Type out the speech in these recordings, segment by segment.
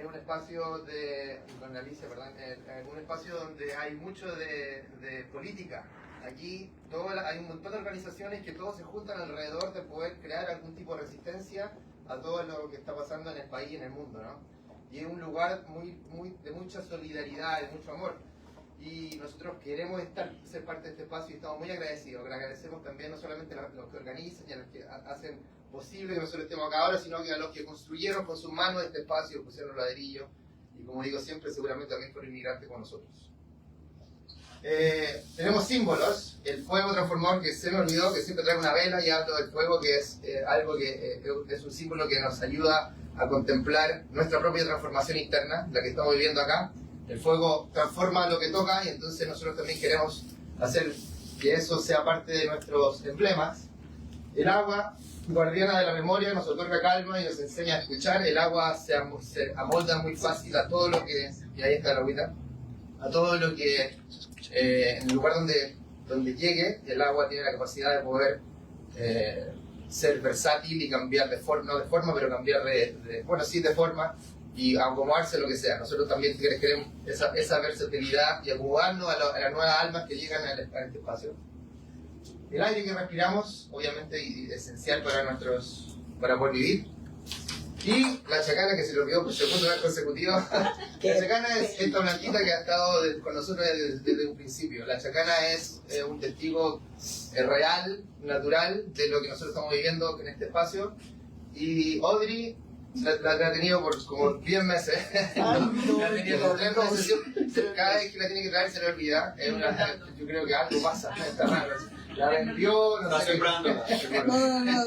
es un espacio con Alicia, perdón, un espacio donde hay mucho de política. Aquí hay un montón de organizaciones que todos se juntan alrededor de poder crear algún tipo de resistencia a todo lo que está pasando en el país y en el mundo, ¿no? Y es un lugar de mucha solidaridad, de mucho amor. Y nosotros queremos ser parte de este espacio y estamos muy agradecidos. Agradecemos también no solamente a los que organizan y a los que hacen posible que nosotros estemos acá ahora, sino que a los que construyeron con sus manos este espacio, pusieron ladrillos y, como digo siempre, seguramente también fueron inmigrantes con nosotros. Tenemos símbolos. El fuego transformador, que se me olvidó, que siempre trae una vela, y hablo del fuego, que es algo que es un símbolo que nos ayuda a contemplar nuestra propia transformación interna, la que estamos viviendo acá. El fuego transforma lo que toca y entonces nosotros también queremos hacer que eso sea parte de nuestros emblemas. El agua, guardiana de la memoria, nos otorga calma y nos enseña a escuchar. El agua se amolda muy fácil a todo lo que, y ahí está la agüita, a todo lo que en el lugar donde llegue. El agua tiene la capacidad de poder ser versátil y cambiar de forma, no de forma, pero cambiar de forma, y acomodarse a lo que sea. Nosotros también queremos esa versatilidad y acomodarnos a las nuevas almas que llegan a este espacio. El aire que respiramos, obviamente esencial para poder vivir. Y la chacana, que se lo olvidó por segundo vez consecutiva. La chacana es esta plantita que ha estado con nosotros desde un principio. La chacana es un testigo real, natural, de lo que nosotros estamos viviendo en este espacio. Y Audrey la ha tenido por como 10 meses. La ha tenido por 3 meses. Cada vez que la tiene que traer se le olvida. Yo creo que algo pasa. Está raro. La vendió, no sé.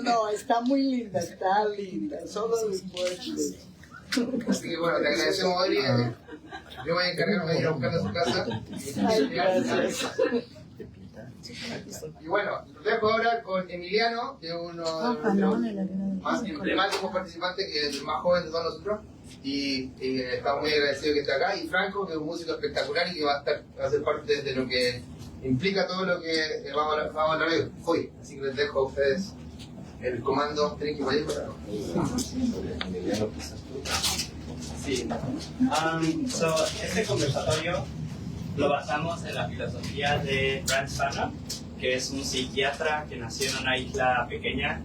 No, está muy linda, está linda. Solo después. Así que bueno, te agradecemos, Audrey. Yo me voy a encargar de ir a buscar a su casa. Ay, gracias. Y bueno, los dejo ahora con Emiliano, que es uno de los más emblemáticos participantes, que es el más joven de todos nosotros. Y estamos muy agradecidos que esté acá. Y Franco, que es un músico espectacular y que va a ser parte de lo que implica todo lo que vamos a hablar hoy. Así que les dejo a ustedes el comando. ¿Tienen que ir para Sí. Este conversatorio lo basamos en la filosofía de Frantz Fanon, que es un psiquiatra que nació en una isla pequeña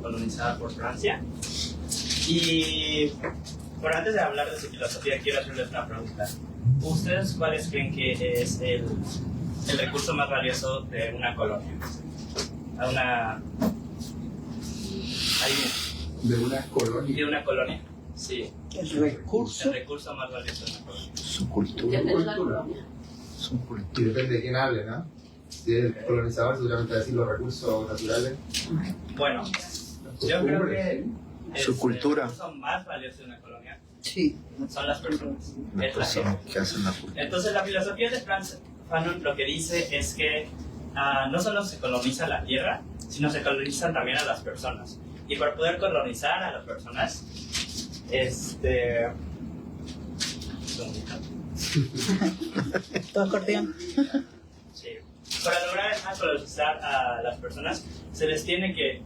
colonizada por Francia. Y antes de hablar de su filosofía, quiero hacerles una pregunta. ¿Ustedes cuáles creen que es el recurso más valioso de una colonia? ¿De una colonia? De una colonia, sí. El recurso más valioso de una colonia. Su cultura. Su cultura. Y depende de quién hable, ¿no? Si es el colonizador, seguramente va a decir los recursos naturales. Bueno, yo creo que Su cultura. El recurso más valioso de una colonia sí. son las personas. Las personas que hacen la cultura. Entonces, la filosofía de Frantz Fanon lo que dice es que no solo se coloniza la tierra, sino se colonizan también a las personas. Y para poder colonizar a las personas, Todo acordeón. Sí. Para lograr colonizar a las personas, se les tiene que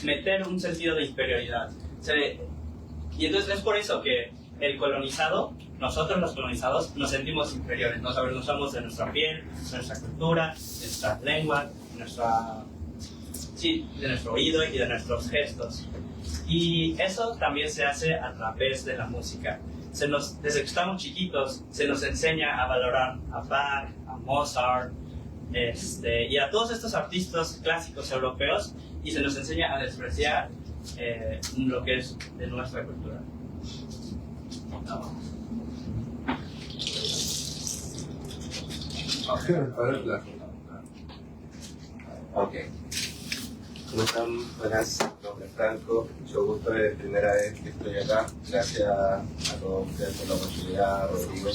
meter un sentido de inferioridad. Y entonces es por eso que el colonizado, nosotros los colonizados, nos sentimos inferiores, nos avergonzamos de nuestra piel, de nuestra cultura, de nuestra lengua, de nuestro oído y de nuestros gestos. Y eso también se hace a través de la música. Desde que estamos chiquitos, se nos enseña a valorar a Bach, a Mozart, y a todos estos artistas clásicos europeos, y se nos enseña a despreciar lo que es de nuestra cultura. Ok. ¿Cómo están? Buenas, mi nombre es Franco, mucho gusto, es la primera vez que estoy acá. Gracias a todos ustedes por la oportunidad, Rodrigo.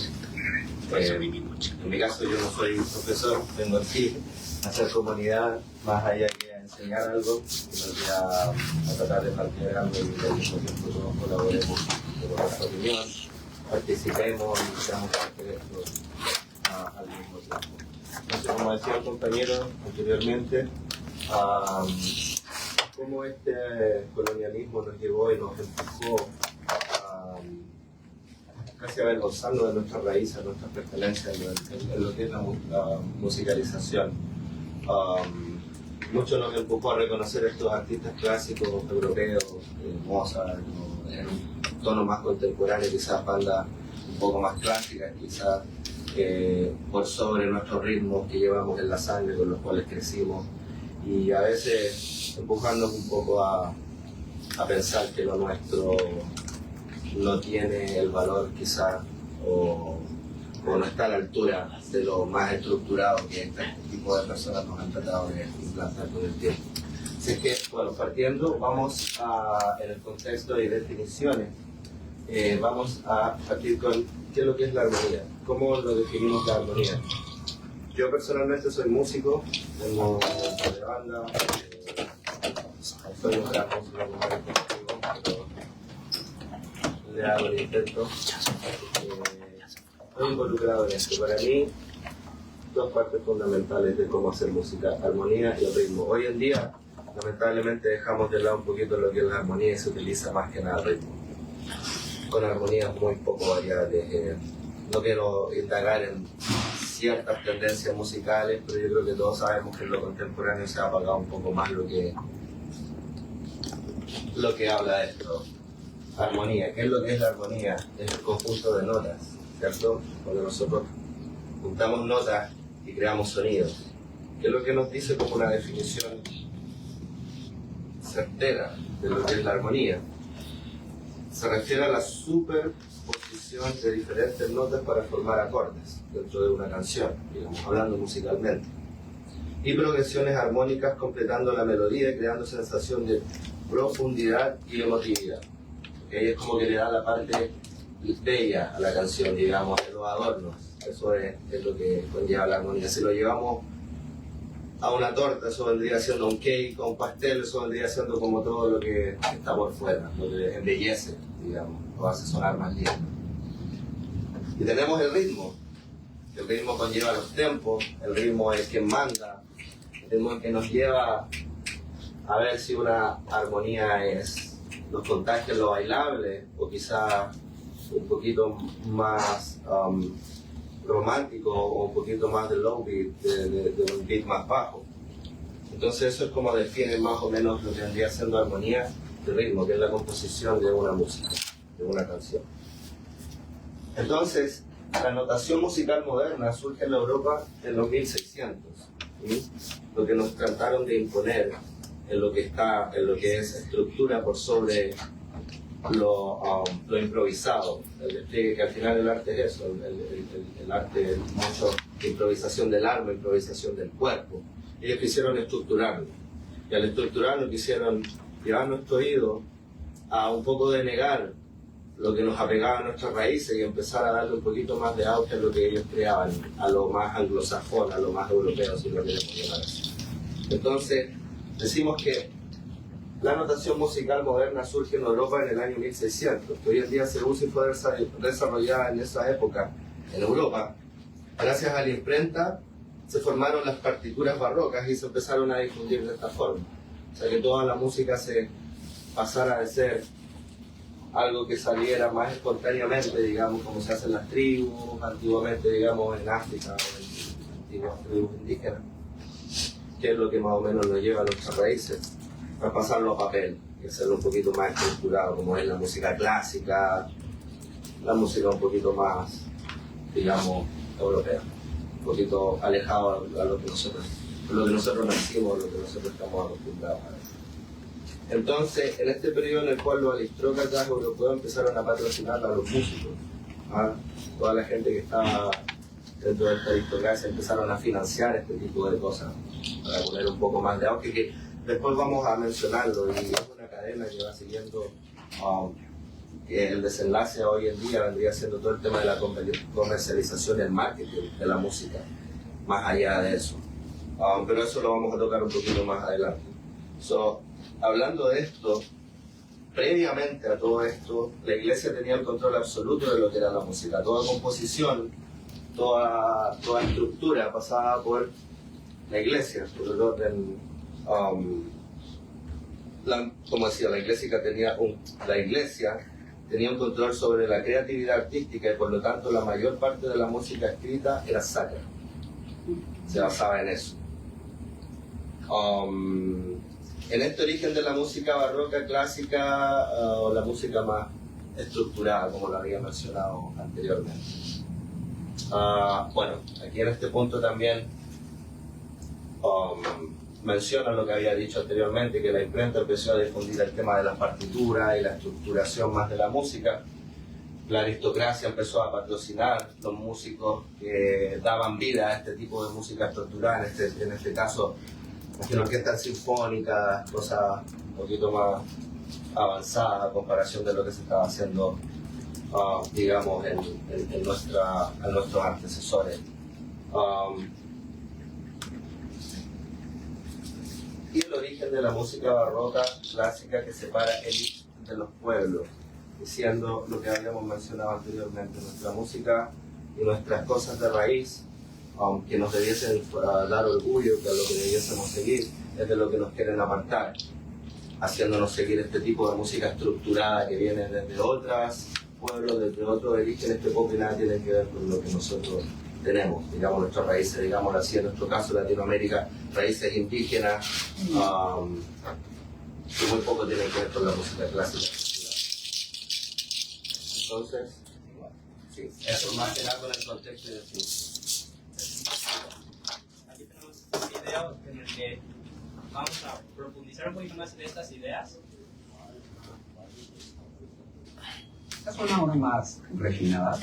En mi caso yo no soy profesor, vengo aquí a hacer comunidad, más allá que a enseñar algo, sino que a tratar de partir algo y al mismo tiempo todos colaboremos con nuestra opinión, participemos y seamos parte de esto al mismo tiempo. Entonces, como decía el compañero anteriormente, cómo este colonialismo nos llevó y nos empujó casi avergonzarnos de nuestras raíces, nuestras pertenencias en lo que es la musicalización. Mucho nos empujó a reconocer estos artistas clásicos europeos, Mozart, en un tono más contemporáneo, quizás bandas un poco más clásicas, quizás por sobre nuestros ritmos que llevamos en la sangre, con los cuales crecimos, y a veces empujarnos un poco a pensar que lo nuestro no tiene el valor quizás o no está a la altura de lo más estructurado que este tipo de personas nos han tratado de implantar con el tiempo. Así que, bueno, partiendo, vamos en el contexto de definiciones, vamos a partir con qué es lo que es la armonía, cómo lo definimos la armonía. Yo personalmente soy músico, tengo un grupo de banda, soy un gran músico, pero le hago el intento. Estoy involucrado en esto. Para mí, dos partes fundamentales de cómo hacer música: armonía y el ritmo. Hoy en día, lamentablemente, dejamos de lado un poquito lo que es la armonía y se utiliza más que nada el ritmo, con armonías muy poco variables. No quiero indagar en ciertas tendencias musicales, pero yo creo que todos sabemos que en lo contemporáneo se ha apagado un poco más lo que habla de esto. Armonía. ¿Qué es lo que es la armonía? Es el conjunto de notas, ¿cierto? Cuando nosotros juntamos notas y creamos sonidos. ¿Qué es lo que nos dice como una definición certera de lo que es la armonía? Se refiere a la superposición de diferentes notas para formar acordes dentro de una canción, digamos, hablando musicalmente, y progresiones armónicas completando la melodía y creando sensación de profundidad y emotividad. Es como que le da la parte bella a la canción, digamos, de los adornos. Eso es lo que conlleva la armonía. Si lo llevamos a una torta, eso vendría siendo un cake, o un pastel, eso vendría siendo como todo lo que está por fuera, lo que embellece, digamos, lo hace sonar más lindo. Y tenemos el ritmo. El ritmo conlleva los tempos, el ritmo es quien manda, el ritmo es que nos lleva a ver si una armonía es los contagios, lo bailable, o quizá un poquito más romántico, o un poquito más de low beat, de un beat más bajo. Entonces eso es como define más o menos lo que vendría siendo armonía de ritmo, que es la composición de una música, de una canción. Entonces, la notación musical moderna surge en la Europa en los 1600, ¿sí? Lo que nos trataron de imponer en lo que es estructura por sobre lo improvisado, el despliegue, que al final el arte es eso, el arte es mucho improvisación del alma, improvisación del cuerpo. Ellos quisieron estructurarlo, y al estructurarlo quisieron llevar nuestro oído a un poco de negar lo que nos apegaba a nuestras raíces y empezar a darle un poquito más de auge a lo que ellos creaban, a lo más anglosajón, a lo más europeo, si lo queremos llamar así. Entonces, decimos que la notación musical moderna surge en Europa en el año 1600, que hoy en día se usa y fue desarrollada en esa época en Europa. Gracias a la imprenta se formaron las partituras barrocas y se empezaron a difundir de esta forma. O sea, que toda la música se pasara de ser algo que saliera más espontáneamente, digamos, como se hacen las tribus antiguamente, digamos, en África o en antiguas tribus indígenas, que es lo que más o menos nos lleva a nuestras raíces, para pasarlo a papel y hacerlo un poquito más estructurado, como es la música clásica, la música un poquito más, digamos, europea, un poquito alejado a lo que nosotros nacimos, lo que nosotros estamos acostumbrados a ver. Entonces, en este periodo en el cual los aristócratas europeos empezaron a patrocinar a los músicos, toda la gente que estaba dentro de esta aristocracia empezaron a financiar este tipo de cosas para poner un poco más de auge, que después vamos a mencionarlo, y es una cadena que va siguiendo. El desenlace hoy en día vendría siendo todo el tema de la comercialización y el marketing de la música, más allá de eso. Pero eso lo vamos a tocar un poquito más adelante. Hablando de esto, previamente a todo esto, la iglesia tenía el control absoluto de lo que era la música. Toda composición, toda estructura pasaba por la iglesia, por el orden. Como decía, la iglesia tenía un control sobre la creatividad artística y por lo tanto la mayor parte de la música escrita era sacra. Se basaba en eso. En este origen de la música barroca clásica, o la música más estructurada, como lo había mencionado anteriormente. Bueno, aquí en este punto también menciona lo que había dicho anteriormente, que la imprenta empezó a difundir el tema de la partitura y la estructuración más de la música. La aristocracia empezó a patrocinar los músicos que daban vida a este tipo de música estructurada, en este caso, imagino orquestas sinfónicas, cosas un poquito más avanzadas a comparación de lo que se estaba haciendo, digamos, en nuestros antecesores. Y el origen de la música barroca clásica que separa élite de los pueblos, diciendo lo que habíamos mencionado anteriormente, nuestra música y nuestras cosas de raíz, aunque nos debiesen dar orgullo, que es lo que debiésemos seguir, es de lo que nos quieren apartar, haciéndonos seguir este tipo de música estructurada que viene desde otros pueblos, desde otros orígenes, que poco y nada tiene que ver con lo que nosotros tenemos, digamos, nuestras raíces, digamos así, en nuestro caso Latinoamérica, raíces indígenas, que muy poco tienen que ver con la música clásica. Entonces, sí, eso más que nada con el contexto de Aquí tenemos un video en el que vamos a profundizar un poquito más en estas ideas. Es una obra más refinada.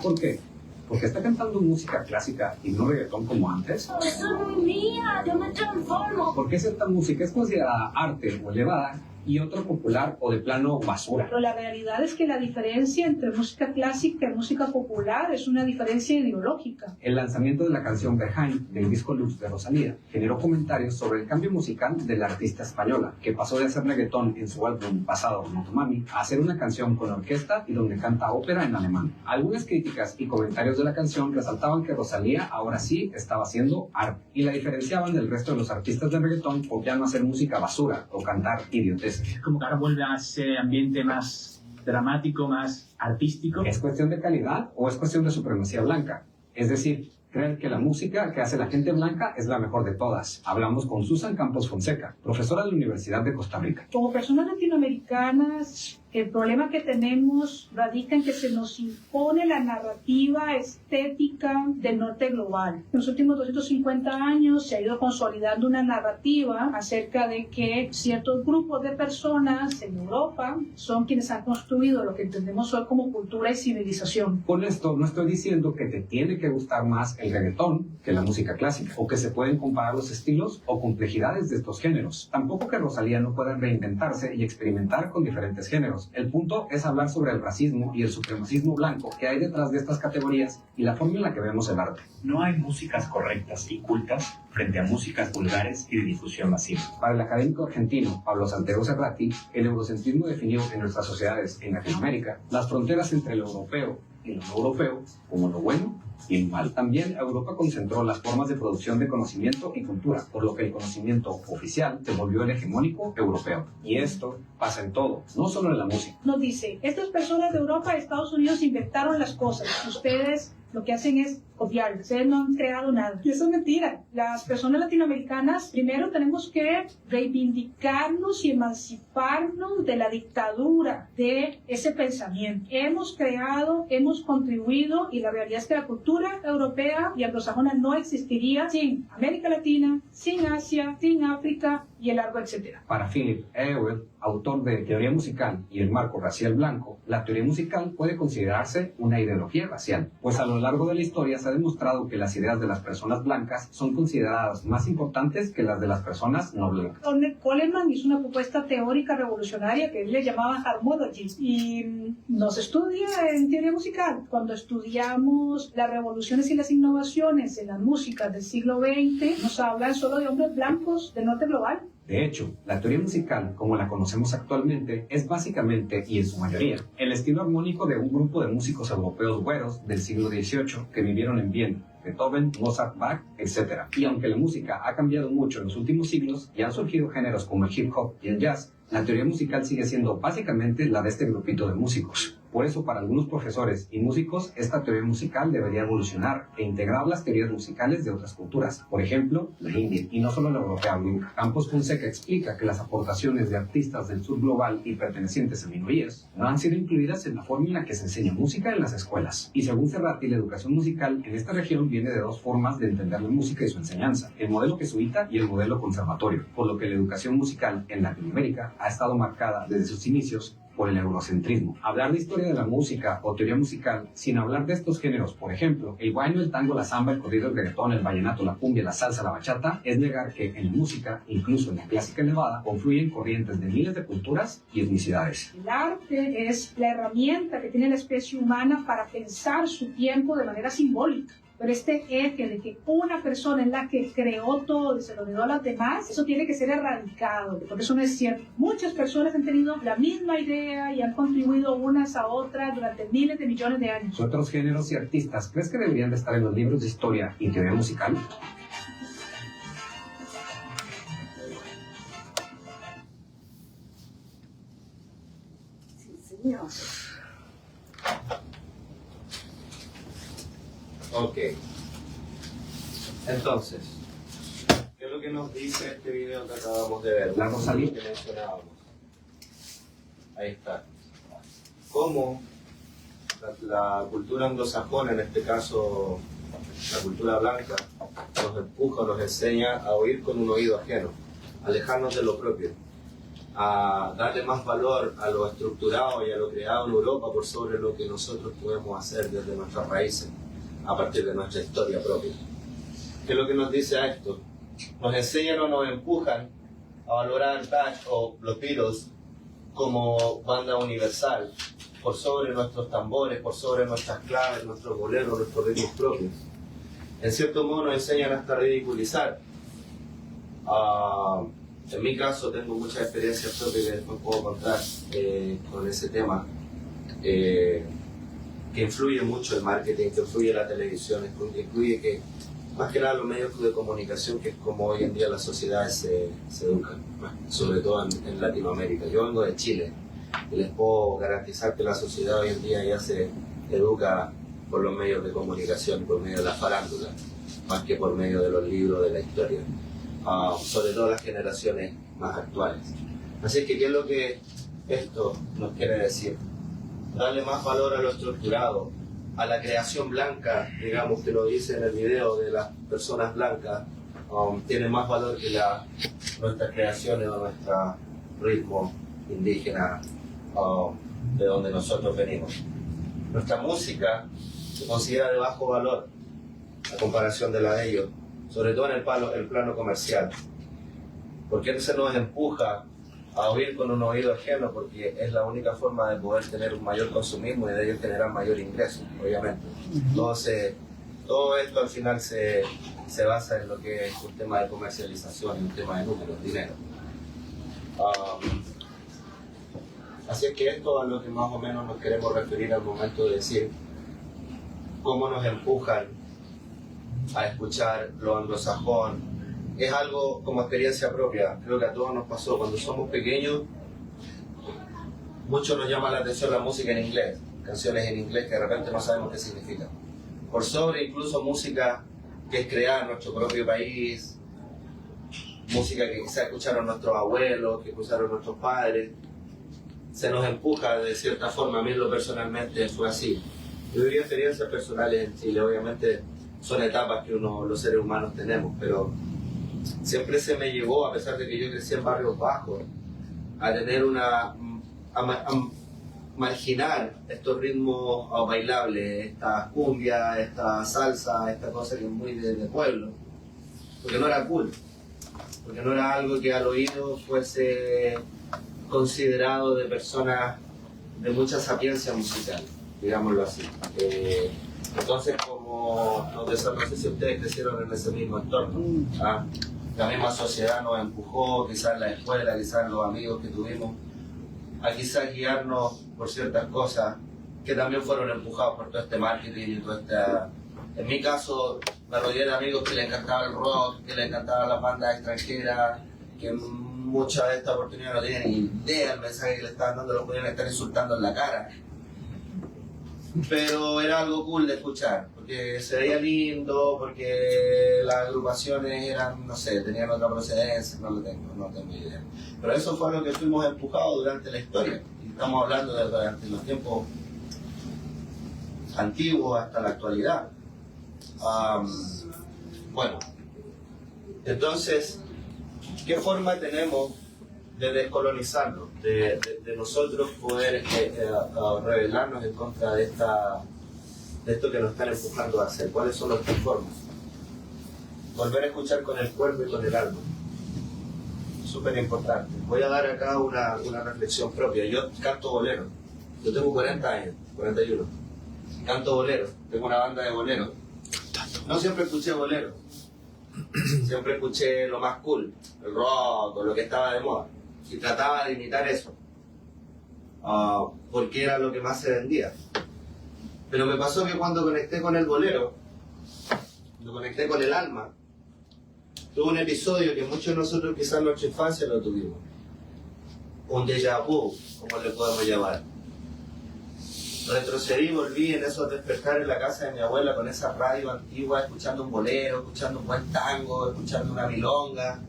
¿Por qué? Porque está cantando música clásica y no reggaetón como antes. Soy mía, yo me transformo. Porque cierta música es considerada arte o elevada y otra popular o de plano basura. Pero la realidad es que la diferencia entre música clásica y música popular es una diferencia ideológica. El lanzamiento de la canción Behind del disco Lux de Rosalía generó comentarios sobre el cambio musical de la artista española, que pasó de hacer reggaetón en su álbum pasado Motomami a hacer una canción con orquesta y donde canta ópera en alemán. Algunas críticas y comentarios de la canción resaltaban que Rosalía ahora sí estaba haciendo arte y la diferenciaban del resto de los artistas de reggaetón por ya no hacer música basura o cantar idioteces. Como que ahora vuelve a ese ambiente más dramático, más artístico. ¿Es cuestión de calidad o es cuestión de supremacía blanca? Es decir, creen que la música que hace la gente blanca es la mejor de todas. Hablamos con Susan Campos Fonseca, profesora de la Universidad de Costa Rica. Como personas latinoamericanas, el problema que tenemos radica en que se nos impone la narrativa estética del norte global. En los últimos 250 años se ha ido consolidando una narrativa acerca de que ciertos grupos de personas en Europa son quienes han construido lo que entendemos hoy como cultura y civilización. Con esto no estoy diciendo que te tiene que gustar más el reggaetón que la música clásica, o que se pueden comparar los estilos o complejidades de estos géneros. Tampoco que Rosalía no pueda reinventarse y experimentar con diferentes géneros. El punto es hablar sobre el racismo y el supremacismo blanco que hay detrás de estas categorías y la forma en la que vemos el arte. No hay músicas correctas y cultas frente a músicas vulgares y de difusión masiva. Para el académico argentino Pablo Santiago Serrati, el eurocentrismo definió en nuestras sociedades en Latinoamérica las fronteras entre lo europeo y lo no europeo como lo bueno y el mal. También Europa concentró las formas de producción de conocimiento y cultura, por lo que el conocimiento oficial se volvió el hegemónico europeo. Y esto pasa en todo, no solo en la música. Nos dice, estas personas de Europa y Estados Unidos inventaron las cosas. Ustedes lo que hacen es copiar. Ustedes no han creado nada. Y eso es mentira. Las personas latinoamericanas, primero tenemos que reivindicarnos y emanciparnos de la dictadura de ese pensamiento. Hemos creado, hemos contribuido, y la realidad es que la cultura europea y anglosajona no existiría sin América Latina, sin Asia, sin África y el largo etcétera. Para Philip Ewell, autor de Teoría Musical y el marco racial blanco, la teoría musical puede considerarse una ideología racial, pues a lo largo de la historia se ha demostrado que las ideas de las personas blancas son consideradas más importantes que las de las personas no blancas. Coleman hizo una propuesta teórica revolucionaria que él le llamaba harmology y nos estudia en teoría musical. Cuando estudiamos las revoluciones y las innovaciones en la música del siglo XX, nos hablan solo de hombres blancos del norte global. De hecho, la teoría musical, como la conocemos actualmente, es básicamente, y en su mayoría, el estilo armónico de un grupo de músicos europeos güeros del siglo XVIII que vivieron en Viena: Beethoven, Mozart, Bach, etc. Y aunque la música ha cambiado mucho en los últimos siglos y han surgido géneros como el hip hop y el jazz, la teoría musical sigue siendo básicamente la de este grupito de músicos. Por eso, para algunos profesores y músicos, esta teoría musical debería evolucionar e integrar las teorías musicales de otras culturas, por ejemplo, la india, y no solo la europea nunca. Campos Fonseca explica que las aportaciones de artistas del sur global y pertenecientes a minorías no han sido incluidas en la forma en la que se enseña música en las escuelas. Y según Cerrati, la educación musical en esta región viene de dos formas de entender la música y su enseñanza: el modelo jesuita y el modelo conservatorio, por lo que la educación musical en Latinoamérica ha estado marcada desde sus inicios por el eurocentrismo. Hablar de historia de la música o teoría musical sin hablar de estos géneros, por ejemplo, el guayno, el tango, la samba, el corrido, el reggaetón, el vallenato, la cumbia, la salsa, la bachata, es negar que en la música, incluso en la clásica elevada, confluyen corrientes de miles de culturas y etnicidades. El arte es la herramienta que tiene la especie humana para pensar su tiempo de manera simbólica. Pero este eje de que una persona es la que creó todo y se lo dio a las demás, eso tiene que ser erradicado, porque eso no es cierto. Muchas personas han tenido la misma idea y han contribuido unas a otras durante miles de millones de años. ¿Otros géneros y artistas crees que deberían de estar en los libros de historia y teoría musical? Sí, señor. Ok. Entonces, ¿qué es lo que nos dice este video que acabamos de ver? La Rosalía. Que mencionábamos. Ahí está. Cómo la cultura anglosajona, en este caso la cultura blanca, nos empuja, nos enseña a oír con un oído ajeno, a alejarnos de lo propio, a darle más valor a lo estructurado y a lo creado en Europa por sobre lo que nosotros podemos hacer desde nuestras raíces, a partir de nuestra historia propia. ¿Qué es lo que nos dice a esto? Nos enseñan o nos empujan a valorar Bach o los Beatles como banda universal, por sobre nuestros tambores, por sobre nuestras claves, nuestros boleros, nuestros ritmos propios. En cierto modo nos enseñan hasta a ridiculizar. En mi caso tengo muchas experiencias propias que después puedo contar con ese tema. Que influye mucho el marketing, que influye la televisión, que influye que, más que nada, los medios de comunicación, que es como hoy en día las sociedades se educan, sobre todo en Latinoamérica. Yo vengo de Chile y les puedo garantizar que la sociedad hoy en día ya se educa por los medios de comunicación, por medio de la farándula, más que por medio de los libros de la historia, sobre todo las generaciones más actuales. Así que, ¿qué es lo que esto nos quiere decir? Darle más valor a lo estructurado, a la creación blanca, digamos, que lo dice en el video de las personas blancas, tiene más valor que nuestras creaciones o nuestro ritmo indígena de donde nosotros venimos. Nuestra música se considera de bajo valor a comparación de la de ellos, sobre todo en el plano comercial. ¿Por qué se nos empuja a oír con un oído ajeno? Porque es la única forma de poder tener un mayor consumismo y de ellos generar mayor ingreso, obviamente. Entonces, todo esto al final se basa en lo que es un tema de comercialización, un tema de números, dinero. Así es que esto es a lo que más o menos nos queremos referir al momento de decir cómo nos empujan a escuchar lo anglosajón. Es algo como experiencia propia, creo que a todos nos pasó cuando somos pequeños. Mucho nos llama la atención la música en inglés, canciones en inglés que de repente no sabemos qué significan. Por sobre incluso música que es creada en nuestro propio país, música que quizás escucharon nuestros abuelos, que escucharon nuestros padres. Se nos empuja de cierta forma, a mí lo personalmente fue así. Yo viví experiencias personales en Chile, obviamente son etapas que los seres humanos tenemos, pero siempre se me llevó, a pesar de que yo crecí en barrios bajos, a tener a marginar estos ritmos bailables, esta cumbia, esta salsa, esta cosa que es muy de pueblo, porque no era cool, porque no era algo que al oído fuese considerado de personas de mucha sapiencia musical, digámoslo así. Entonces, como no sé si ustedes crecieron en ese mismo entorno, la misma sociedad nos empujó, quizás la escuela, quizás los amigos que tuvimos, a quizás guiarnos por ciertas cosas que también fueron empujados por todo este marketing y todo este... En mi caso, me rodeé de amigos que les encantaba el rock, que les encantaban las bandas extranjeras, que muchas de estas oportunidades no tenían ni idea del mensaje que le estaban dando, lo podían estar insultando en la cara. Pero era algo cool de escuchar, porque se veía lindo, porque las agrupaciones eran, no sé, tenían otra procedencia, no tengo idea. Pero eso fue lo que fuimos empujados durante la historia. Y estamos hablando de durante los tiempos antiguos hasta la actualidad. Bueno, entonces, ¿qué forma tenemos de descolonizarlo? De nosotros poder rebelarnos en contra de esto que nos están empujando a hacer. ¿Cuáles son nuestras formas? Volver a escuchar con el cuerpo y con el alma. Súper importante. Voy a dar acá una reflexión propia. Yo canto bolero. Yo tengo 40 años, 41. Canto bolero. Tengo una banda de bolero. No siempre escuché bolero. Siempre escuché lo más cool, el rock o lo que estaba de moda. Y trataba de imitar eso. Porque era lo que más se vendía. Pero me pasó que cuando conecté con el bolero, lo conecté con el alma, tuve un episodio que muchos de nosotros quizás en nuestra infancia lo tuvimos. Un déjà vu, como le podemos llamar. Retrocedí y volví en esos despertar en la casa de mi abuela con esa radio antigua, escuchando un bolero, escuchando un buen tango, escuchando una milonga.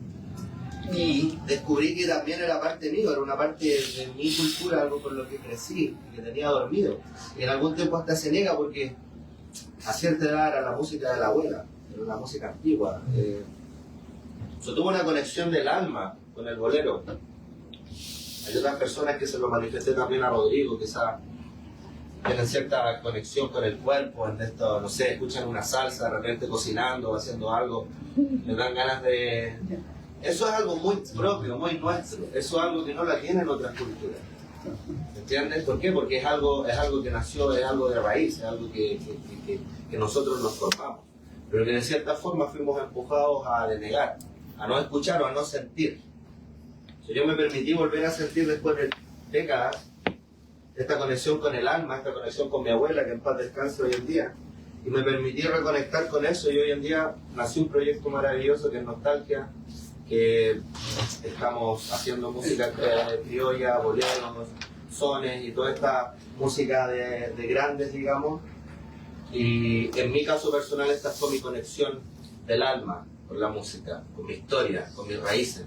Y descubrí que también era parte mía, era una parte de mi cultura, algo con lo que crecí, que tenía dormido. Y en algún tiempo hasta se niega porque a cierta edad era la música de la abuela, era una música antigua. Yo tuve una conexión del alma con el bolero. Hay otras personas que se lo manifesté también a Rodrigo, quizás tienen cierta conexión con el cuerpo, en esto, no sé, escuchan una salsa, de repente cocinando, haciendo algo, les dan ganas de... Eso es algo muy propio, muy nuestro, eso es algo que no la tienen otras culturas. ¿Entiendes? ¿Por qué? Porque es algo que nació, es algo de raíz, es algo que nosotros nos formamos, pero que de cierta forma fuimos empujados a denegar, a no escuchar o a no sentir. Yo me permití volver a sentir después de décadas esta conexión con el alma, esta conexión con mi abuela, que en paz descanse hoy en día, y me permití reconectar con eso, y hoy en día nació un proyecto maravilloso que es Nostalgia, que estamos haciendo música criolla, boleros, sones y toda esta música de grandes, digamos, y en mi caso personal esta fue mi conexión del alma con la música, con mi historia, con mis raíces,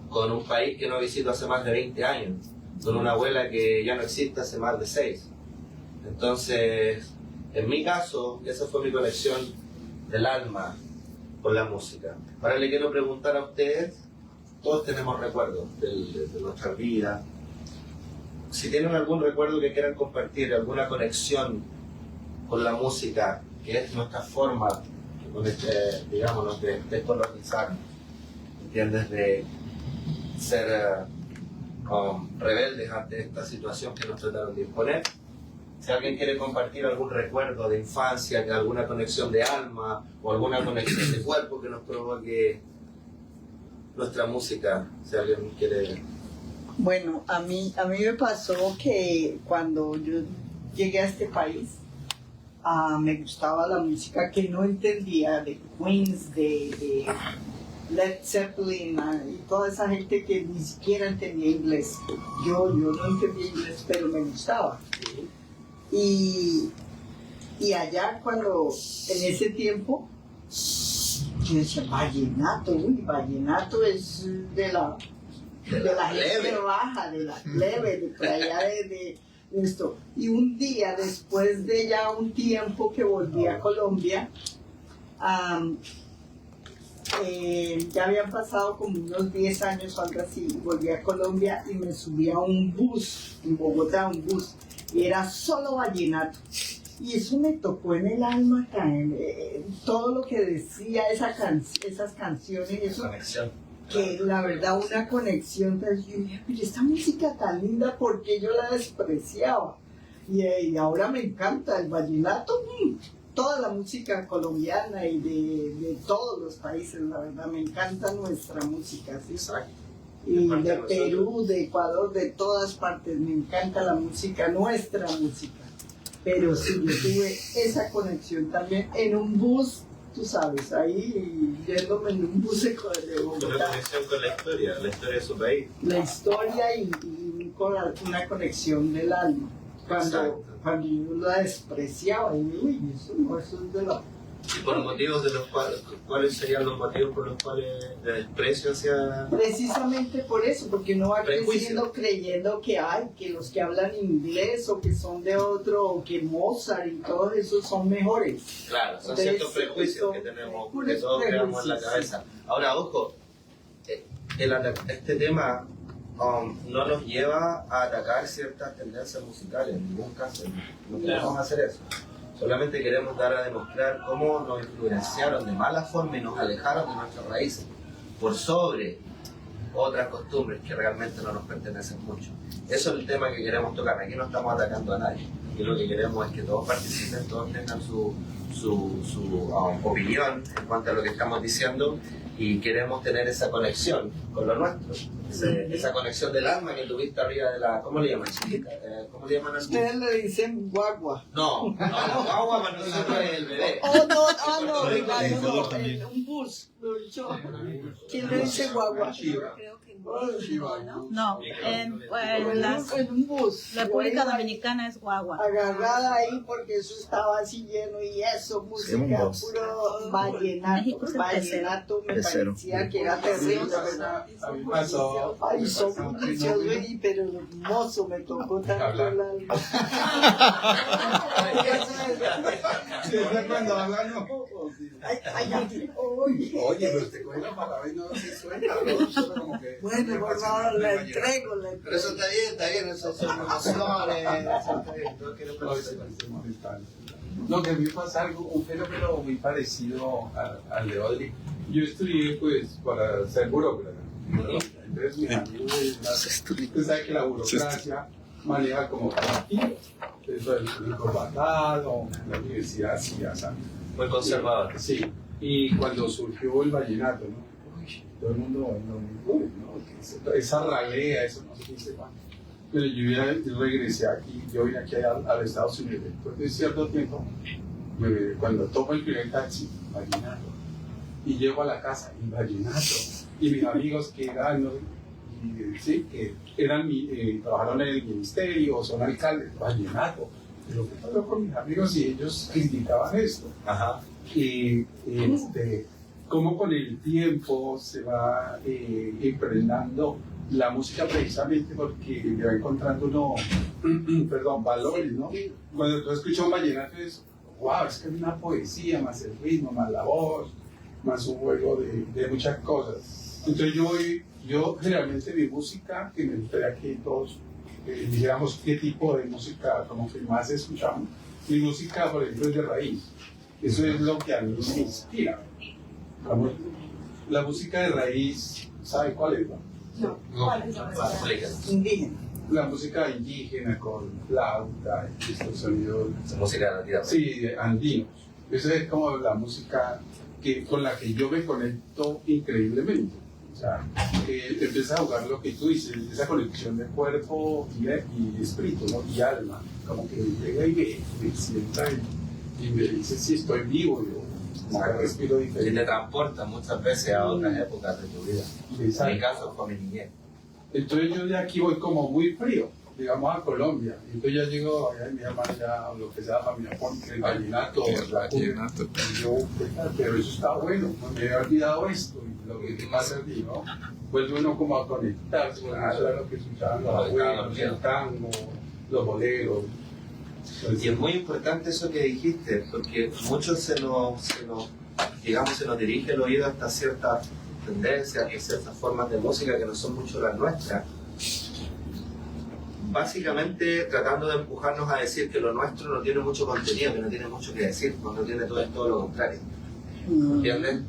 con un país que no visito hace más de 20 años, con una abuela que ya no existe hace más de 6. Entonces, en mi caso, esa fue mi conexión del alma con la música. Ahora le quiero preguntar a ustedes, todos tenemos recuerdos de nuestra vida. Si tienen algún recuerdo que quieran compartir, alguna conexión con la música, que es nuestra forma, digamos, de descolonizarnos, ¿entiendes? De ser rebeldes ante esta situación que nos trataron de imponer. Si alguien quiere compartir algún recuerdo de infancia, de alguna conexión de alma o alguna conexión de cuerpo que nos provoque nuestra música, si alguien quiere... Bueno, a mí me pasó que cuando yo llegué a este país, me gustaba la música que no entendía, de Queens, de Led Zeppelin y toda esa gente que ni siquiera entendía inglés. Yo no entendía inglés, pero me gustaba. Y allá cuando, en ese tiempo, yo decía, vallenato es de la gente baja, de la plebe, de por allá de esto. Y un día, después de ya un tiempo que volví a Colombia, ya habían pasado como unos 10 años o algo así, volví a Colombia y me subí a un bus, en Bogotá, un bus, y era solo vallenato. Y eso me tocó en el alma, todo lo que decía esas canciones, eso, conexión. Que la verdad una conexión, yo dije, pero esta música tan linda, ¿por qué yo la despreciaba? Y ahora me encanta el vallenato, toda la música colombiana y de todos los países, la verdad, me encanta nuestra música, ¿sí? Exacto. Y de Perú, de Ecuador, de todas partes, me encanta la música, nuestra música. Pero sí, yo tuve esa conexión también en un bus, tú sabes, ahí yéndome en un bus de Bogotá. Una conexión con la historia de su país. La historia y con una conexión del alma. Cuando yo la despreciaba, y uy, eso es de la... Y por motivos de los ¿cuáles serían los motivos por los cuales de desprecio hacia...? Precisamente por eso, porque uno va Prejuicio. creciendo creyendo que hay, que los que hablan inglés o que son de otro, o que Mozart y todos esos son mejores. Claro, son Entonces, ciertos prejuicios son que tenemos, que puros todos creamos en la prejuicios, cabeza. Ahora, ojo, este tema no nos lleva a atacar ciertas tendencias musicales, en ningún caso, no queremos hacer eso. Solamente queremos dar a demostrar cómo nos influenciaron de mala forma y nos alejaron de nuestras raíces, por sobre otras costumbres que realmente no nos pertenecen mucho. Eso es el tema que queremos tocar. Aquí no estamos atacando a nadie. Aquí lo que queremos es que todos participen, todos tengan su opinión en cuanto a lo que estamos diciendo, y queremos tener esa conexión con lo nuestro, esa conexión del alma que tuviste arriba de la... ¿Cómo le llaman, chiquita? ¿Cómo le llaman a Ustedes le dicen guagua. No, guagua para nosotros es el bebé. No, un bus. ¿Quién le dice guagua? No, en un bus. República Dominicana es guagua. Agarrada ahí porque eso estaba así lleno y eso, música, puro vallenato, me parecía que era terrible, ¿verdad? A mí pasó. Ay, son deliciosos, pero hermoso, me tocó tanto el alma. Cuando hablan, no. Oye, pero te coge la palabra y no se suelta, ¿no? Como que... Bueno, por favor, la entrego. Pero eso está bien, eso son emociones. No, que a mí me pasa un fenómeno muy parecido al de Audrey. Yo estudié, pues, para ser burócrata. Entonces, mis amigos, usted sabe que la burocracia maneja como partidos. Eso es el corbatado, la universidad, sí, ya saben. Muy conservador. Sí, y cuando surgió el vallenato, ¿no? Todo el mundo, ¿no? Esa ralea, eso no se dice más. Pero yo regresé aquí, yo vine aquí a los Estados Unidos después de cierto tiempo, cuando tomo el primer taxi, vallenato, y llego a la casa, y vallenato, y mis amigos que eran, sí, que eran, trabajaron en el ministerio, son alcaldes, vallenato. Pero ¿qué pasó con mis amigos y ellos criticaban esto? Ajá. Cómo con el tiempo se va impregnando la música precisamente porque le va encontrando uno, valores, ¿no? Cuando tú escuchas un vallenato es, wow, es que hay una poesía, más el ritmo, más la voz, más un juego de muchas cosas. Entonces yo generalmente mi música, que me gustaría que todos dijéramos qué tipo de música como que más escuchamos. Mi música, por ejemplo, es de raíz. Eso es lo que a mí me inspira. La música de raíz, ¿sabe cuál es? No. Indígena. La música indígena con flauta, estos sonidos. Música nativa. Sí, andinos. Esa es como la música con la que yo me conecto increíblemente. O sea, empieza a jugar lo que tú dices, esa conexión de cuerpo y espíritu, ¿no? Y alma. Como que llega y me sienta y me dice si estoy vivo, yo respiro diferente. Y te transporta muchas veces a otras épocas de tu vida. Exacto. En mi caso fue mi niñez. Entonces yo de aquí voy como muy frío, digamos a Colombia. Entonces ya llego allá y mi hermana ya lo que sea familia pone el vallenato. Y yo, pero eso está bueno, no me había olvidado esto. Y lo que te pasa a ti, ¿no? Vuelve uno como a conectarse con eso, lo que escuchaban los abuelos, el tango, los boleros. Y es muy importante eso que dijiste, porque muchos se nos dirige el oído hasta ciertas tendencias y ciertas formas de música que no son mucho las nuestras. Básicamente tratando de empujarnos a decir que lo nuestro no tiene mucho contenido, que no tiene mucho que decir, cuando tiene todo lo contrario. ¿Entiendes?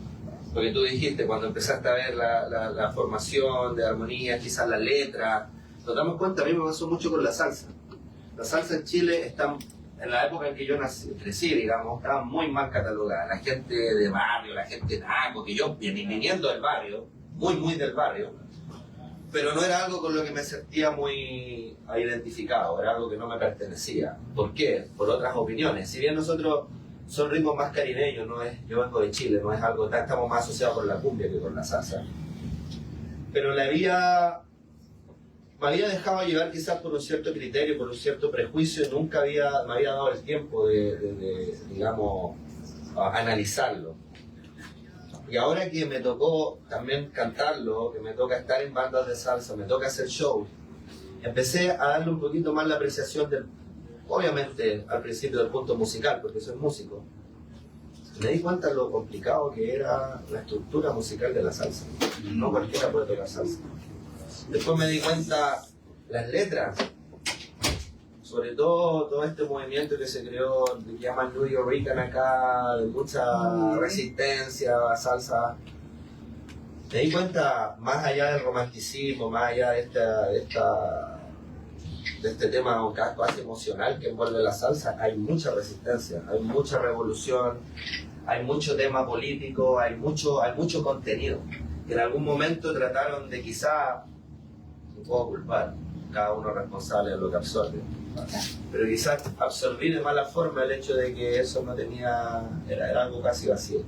Lo que tú dijiste, cuando empezaste a ver la formación de armonía, quizás la letra, nos damos cuenta, a mí me pasó mucho con la salsa. La salsa en Chile está en la época en que yo crecí, digamos, estaba muy mal catalogada. La gente de barrio, la gente naco, que yo viniendo del barrio, muy del barrio, pero no era algo con lo que me sentía muy identificado, era algo que no me pertenecía. ¿Por qué? Por otras opiniones. Si bien nosotros son ritmos más caribeños, yo vengo de Chile, no es algo tan, estamos más asociados con la cumbia que con la salsa. Pero me había dejado llevar quizás por un cierto criterio, por un cierto prejuicio, y nunca me había dado el tiempo de digamos, analizarlo. Y ahora que me tocó también cantarlo, que me toca estar en bandas de salsa, me toca hacer shows, empecé a darle un poquito más la apreciación obviamente al principio del punto musical, porque soy músico. Me di cuenta de lo complicado que era la estructura musical de la salsa. No cualquiera puede tocar salsa. Después me di cuenta las letras, sobre todo este movimiento que se creó, que llaman New York acá, de mucha resistencia, salsa. Me di cuenta, más allá del romanticismo, más allá de este tema casi emocional que envuelve la salsa, hay mucha resistencia, hay mucha revolución, hay mucho tema político, hay mucho contenido. Que en algún momento trataron de quizá, no puedo culpar, cada uno responsable de lo que absorbe, pero quizás absorbí de mala forma el hecho de que eso no tenía, era algo casi vacío.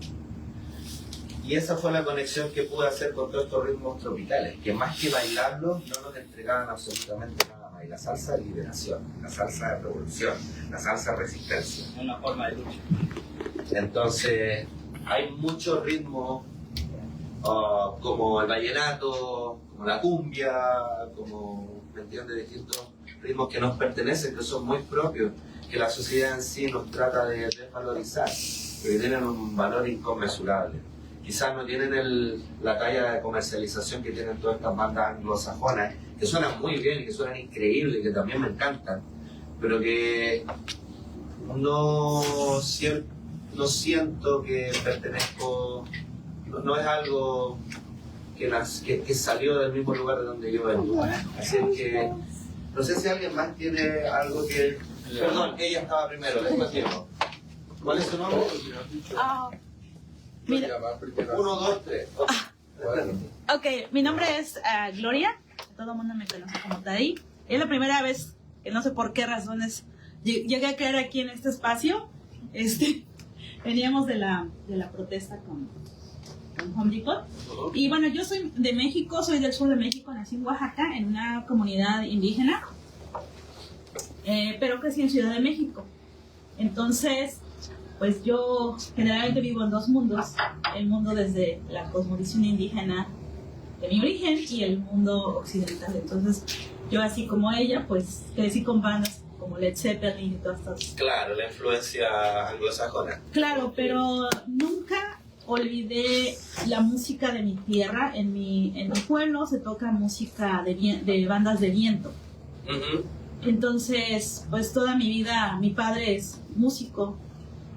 Y esa fue la conexión que pude hacer con todos estos ritmos tropicales, que más que bailarlos no nos entregaban absolutamente nada. Y la salsa de liberación, la salsa de revolución, la salsa de resistencia. Una forma de lucha. Entonces, hay muchos ritmos como el vallenato, como la cumbia, como, ¿me entiendes?, distintos ritmos que nos pertenecen, que son muy propios, que la sociedad en sí nos trata de desvalorizar, porque tienen un valor inconmensurable. Quizás no tienen la talla de comercialización que tienen todas estas bandas anglosajonas, que suenan muy bien y que suenan increíbles y que también me encantan, pero que no siento que pertenezco, no es algo que salió del mismo lugar de donde yo vengo. Así es que no sé si alguien más tiene algo que... Perdón, ella estaba primero, después tiempo. ¿Cuál es su nombre? Mira. 1, 2, 3. Ok, mi nombre es Gloria. Todo el mundo me conoce como Tadí. Es la primera vez que no sé por qué razones llegué a caer aquí en este espacio. Veníamos de la protesta con Home Depot. Y bueno, yo soy de México, soy del sur de México, nací en Oaxaca, en una comunidad indígena, pero crecí en Ciudad de México. Entonces, pues yo generalmente vivo en dos mundos, el mundo desde la cosmovisión indígena de mi origen y el mundo occidental. Entonces, yo así como ella, pues crecí con bandas como Led Zeppelin y todas estas. Claro, la influencia anglosajona. Claro, pero nunca olvidé la música de mi tierra. En mi pueblo se toca música de bandas de viento. Entonces, pues toda mi vida, mi padre es músico,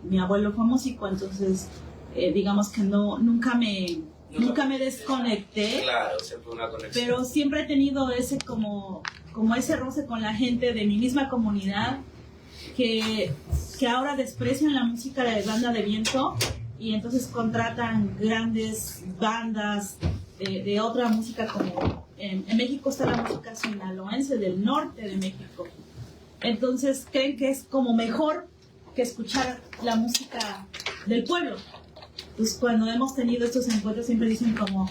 mi abuelo fue músico, entonces digamos que nunca me desconecté. Claro, siempre una conexión. Pero siempre he tenido ese como ese roce con la gente de mi misma comunidad que ahora desprecian la música de banda de viento y entonces contratan grandes bandas de otra música, como en México está la música sinaloense del norte de México. Entonces creen que es como mejor que escuchar la música del pueblo. Pues cuando hemos tenido estos encuentros siempre dicen como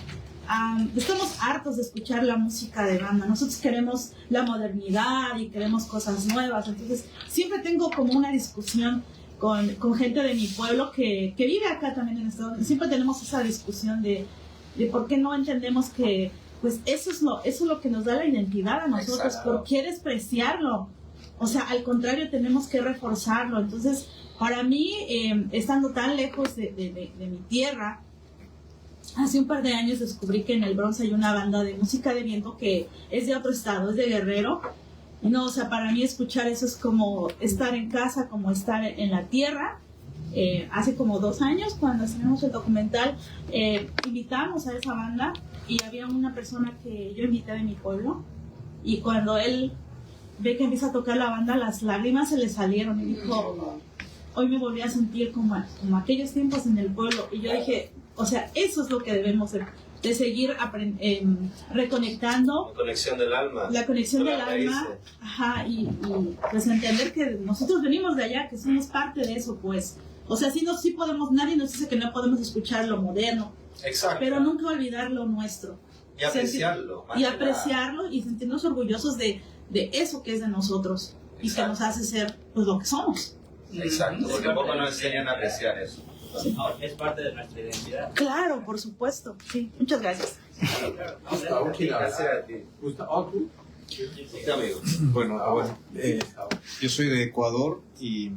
estamos hartos de escuchar la música de banda, nosotros queremos la modernidad y queremos cosas nuevas. Entonces siempre tengo como una discusión con gente de mi pueblo que vive acá también en Estados Unidos. Siempre tenemos esa discusión de por qué no entendemos que pues eso es lo que nos da la identidad a nosotros. Exacto. ¿Por qué despreciarlo? O sea, al contrario, tenemos que reforzarlo. Entonces, para mí, estando tan lejos de mi tierra, hace un par de años descubrí que en el Bronx hay una banda de música de viento que es de otro estado, es de Guerrero. Y no, o sea, para mí escuchar eso es como estar en casa, como estar en la tierra. Hace como 2 años, cuando hacíamos el documental, invitamos a esa banda y había una persona que yo invité de mi pueblo. Y cuando él ve que empieza a tocar la banda, las lágrimas se le salieron y dijo, hoy me volví a sentir como aquellos tiempos en el pueblo. Y yo dije, o sea, eso es lo que debemos de seguir reconectando. La conexión del alma. La conexión del alma. Ajá, y pues entender que nosotros venimos de allá, que somos parte de eso, pues. O sea, sí podemos, nadie nos dice que no podemos escuchar lo moderno. Exacto. Pero nunca olvidar lo nuestro. Y apreciarlo. Y apreciarlo y sentirnos orgullosos de eso que es de nosotros. Exacto. Y que nos hace ser pues lo que somos. Exacto, porque tampoco nos enseñan a apreciar eso. Es parte de nuestra identidad. Claro, por supuesto. Sí, muchas gracias. Gustavo, gracias a ti. Gustavo, ¿tú? Sí, amigo. Bueno, yo soy de Ecuador y...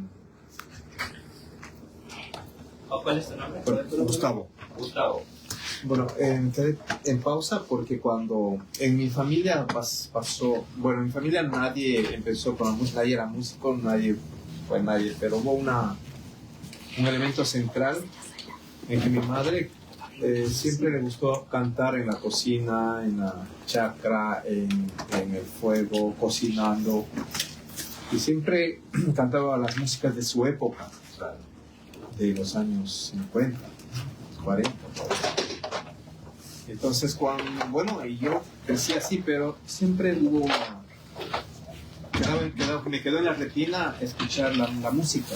¿Cuál es tu nombre? Gustavo. Bueno, entré en pausa porque cuando en mi familia pasó, bueno, en mi familia nadie empezó con la música, nadie era músico, nadie, pero hubo un elemento central en que mi madre siempre le gustó cantar en la cocina, en la chacra, en el fuego, cocinando, y siempre cantaba las músicas de su época, de los años 50, 40. Entonces, y yo crecí así, pero siempre hubo me quedó en la retina escuchar la música.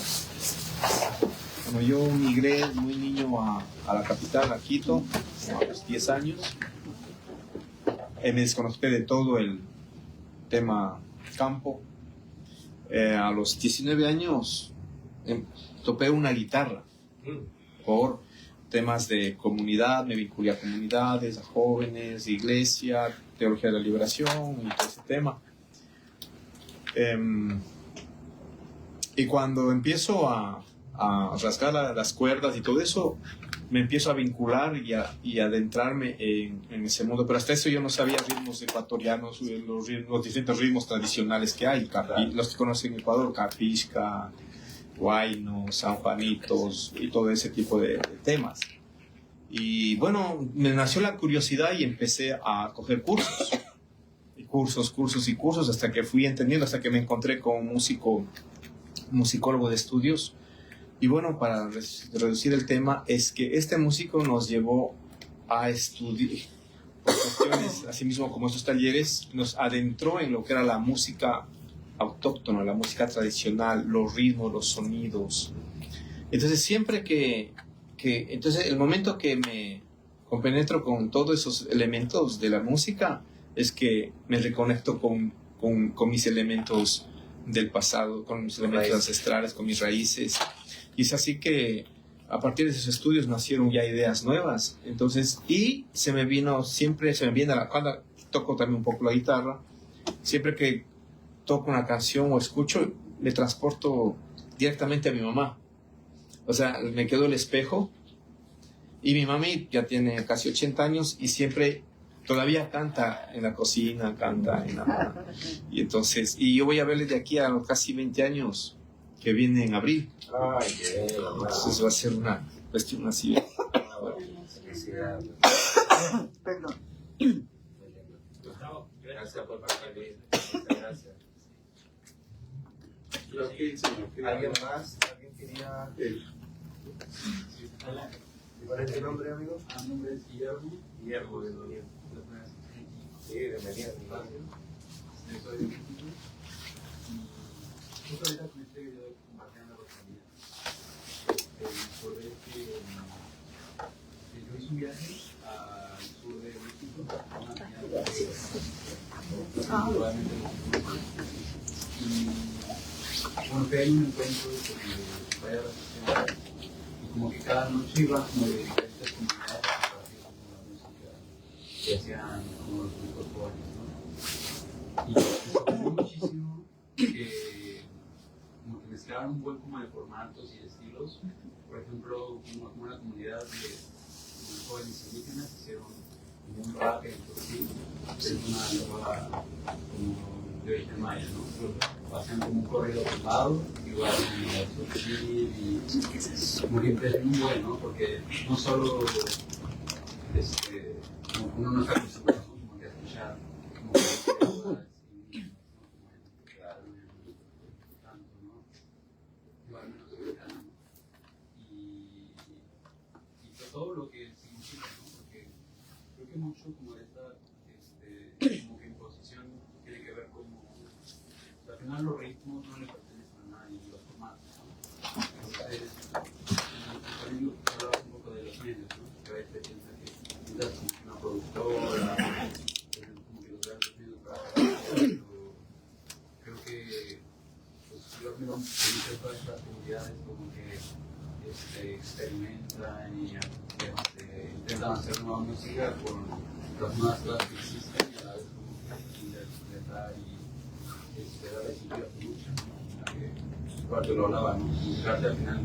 Cuando yo migré muy niño a la capital, a Quito, a los 10 años, me desconozco de todo el tema campo. A los 19 años topé una guitarra por temas de comunidad, me vinculé a comunidades, a jóvenes, iglesia, teología de la liberación y todo ese tema. Y cuando empiezo a rasgar las cuerdas y todo eso, me empiezo a vincular y adentrarme en ese mundo. Pero hasta eso yo no sabía ritmos ecuatorianos, los distintos ritmos tradicionales que hay, los que conocen en Ecuador, capisca, huaynos, sanjuanitos y todo ese tipo de temas. Y bueno, me nació la curiosidad y empecé a coger cursos, hasta que fui entendiendo, hasta que me encontré con un musicólogo de estudios. Y bueno, para reducir el tema, es que este músico nos llevó a estudiar, por cuestiones, así mismo como estos talleres, nos adentró en lo que era la música autóctona, la música tradicional, los ritmos, los sonidos. Entonces siempre entonces el momento que me compenetro con todos esos elementos de la música es que me reconecto con mis elementos del pasado, con mis elementos ancestrales, con mis raíces. Y es así que a partir de esos estudios nacieron ya ideas nuevas. Entonces, y siempre se me viene cuando toco también un poco la guitarra, siempre que toco una canción o escucho, me transporto directamente a mi mamá. O sea, me quedo el espejo y mi mami ya tiene casi 80 años y siempre todavía canta en la cocina, canta en la... Y entonces, yo voy a verle de aquí a casi 20 años que viene en abril. Ay, entonces va a ser una cuestión así. Perdón. Gracias por participar. Gracias. ¿Alguien más? ¿Alguien quería...? ¿Cuál es tu nombre, amigo? Mi nombre es Guillermo. Guillermo, bienvenido. Sí, bienvenido. Soy de México. Y justo ahorita con este video compartiendo la Rosalía, recordé que yo hice un viaje al sur de México, probablemente y bueno, fue ahí un encuentro de vaya resistencia y como que cada noche iba como de diferentes comunidades compartiendo la música que hacían como los únicos jóvenes, ¿no? Y me sorprendió muchísimo que como que mezclaban un buen como de formatos y de estilos. Por ejemplo, como una comunidad de jóvenes indígenas hicieron un rap en Chocil, es una lengua como de origen maya, ¿no? Hacían como un corrido tumbado, igual en Chocil, y como que es muy bueno, porque no solo como uno no está acostumbrado como que a escuchar como que todo lo que significa, ¿no? Porque creo que mucho como esta como que imposición tiene que ver como, al final los ritmos no le pertenecen a nadie, los formatos, ¿no? Entonces, también hablabas un poco de los medios, ¿no? Que a veces piensa que necesitas como una productora, como que los grandes medios para pero creo que pues, yo miro muchas todas estas comunidades como que experimentan y intentan hacer nueva música con las nuevas cosas que existen y a la vez como que interpretar y darle sentido a su lucha, ¿no? Cuando lo hablaba, ¿no? El arte al final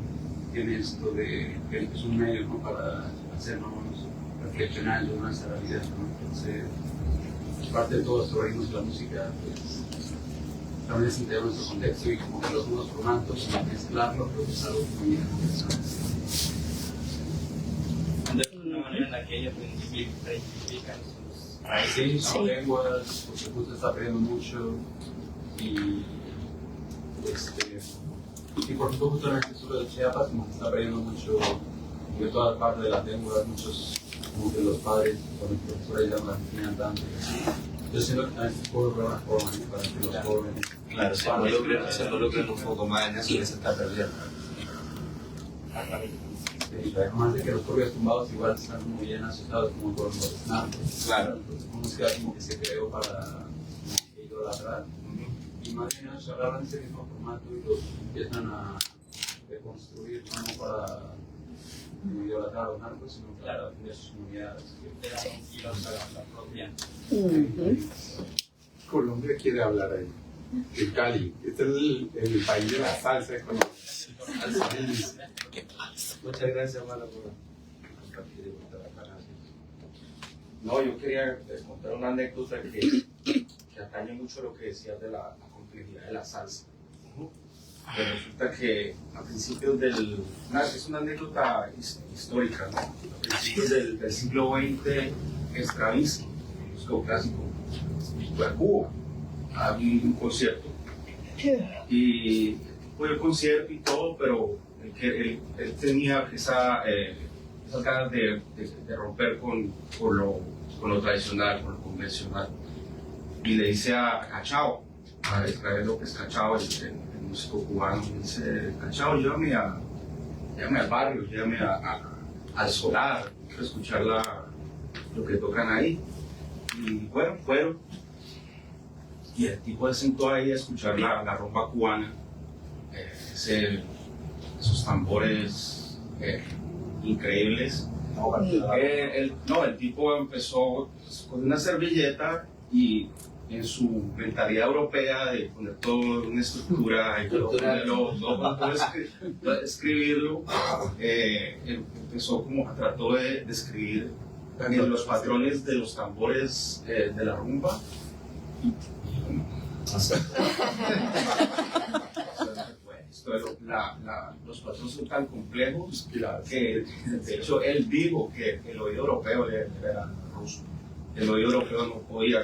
tiene esto de que es un medio, ¿no? Para hacernos reflexionar de nuestra realidad, ¿no? Entonces, parte de todos los ritmos de la música, pues también es integrar nuestro contexto y como que los nuevos formatos, mezclarlo, creo que es algo muy interesante. De una manera en la que ellos identifican sus raíces, sus lenguas, porque justo está aprendiendo mucho y por ejemplo justo en el sur de Chiapas como que está aprendiendo mucho de toda parte de las lenguas, muchos como que los padres con el profesor ahí ya no la enseñan tanto. Yo siento que también se puede ver una forma para que los jóvenes se involucren un poco más en eso que se está perdiendo. Sí, además de que los propios tumbados igual están muy bien asociados como con los narcos. Claro. Entonces, música como que se creó para idolatrar. Y más bien ellos agarran ese mismo formato y los empiezan a deconstruir, no para idolatrar a los narcos, sino para defender sus comunidades. Y los apropian. Colombia quiere hablar ahí. De Cali. Este es el país de la salsa económica. Muchas gracias, hermano, por compartir y contar la. No, yo quería contar una anécdota que atañe mucho a lo que decías de la complejidad de la salsa. Pero resulta que a principios es una anécdota histórica, ¿no? A principios del siglo XX, Stravinsky, el músico clásico, fue a Cuba a un concierto. Y fue el concierto y todo, pero él tenía esas ganas de romper con lo tradicional, con lo convencional. Y le dice a Cachao, a Israel López Cachao, el músico cubano, le dice: Cachao, llévame al barrio, llévame al solar, quiero escuchar lo que tocan ahí. Y bueno, fueron. Y el tipo se sentó ahí a escuchar la rumba cubana, esos tambores increíbles. El tipo empezó con una servilleta y en su mentalidad europea de poner todo en una estructura y escribirlo, empezó como trató de describir los patrones de los tambores de la rumba. Los patrones son tan complejos que de hecho él dijo que el oído europeo era ruso. El oído europeo no podía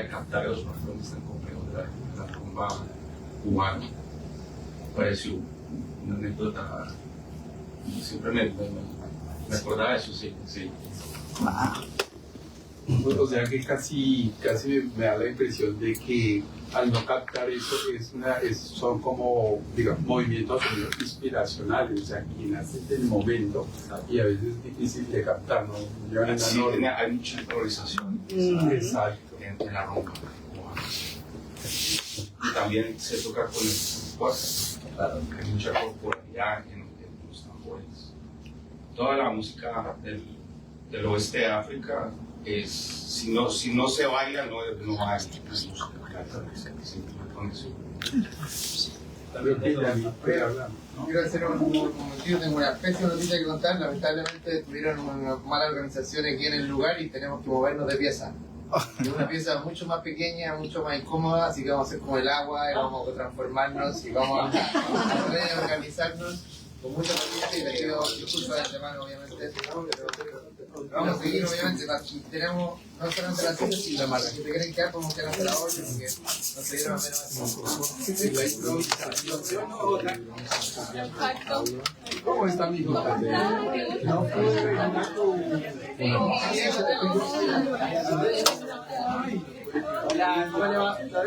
captar los patrones tan complejos de la rumba cubana. Pareció una anécdota, siempre me acordaba de eso, sí. O sea que casi me da la impresión de que al no captar eso son como, digamos, movimientos inspiracionales, o sea, que nacen del momento y a veces es difícil de captar, ¿no? Hay mucha improvisación en la rumba. Y también se toca con el fuerza, claro, hay mucha corporalidad en los tambores. Toda la música del oeste de África si no se baila, no hay música. Quiero hacer un motivo, tengo una especie de noticia que contar. Lamentablemente tuvieron una mala organización aquí en el lugar y tenemos que movernos de pieza. Es una pieza mucho más pequeña, mucho más incómoda, así que vamos a hacer como el agua y vamos a transformarnos y vamos a reorganizarnos con mucha paciencia y les pido disculpas de antemano, obviamente. Vamos a seguir, obviamente, tenemos no solamente la cita, sino la marca. Si te quieren quedar, podemos quedar hasta la orden, porque nos dieron menos la improvisación. ¿Cómo está mi hijo? No pude venir a tu... Hola, ¿cómo le va?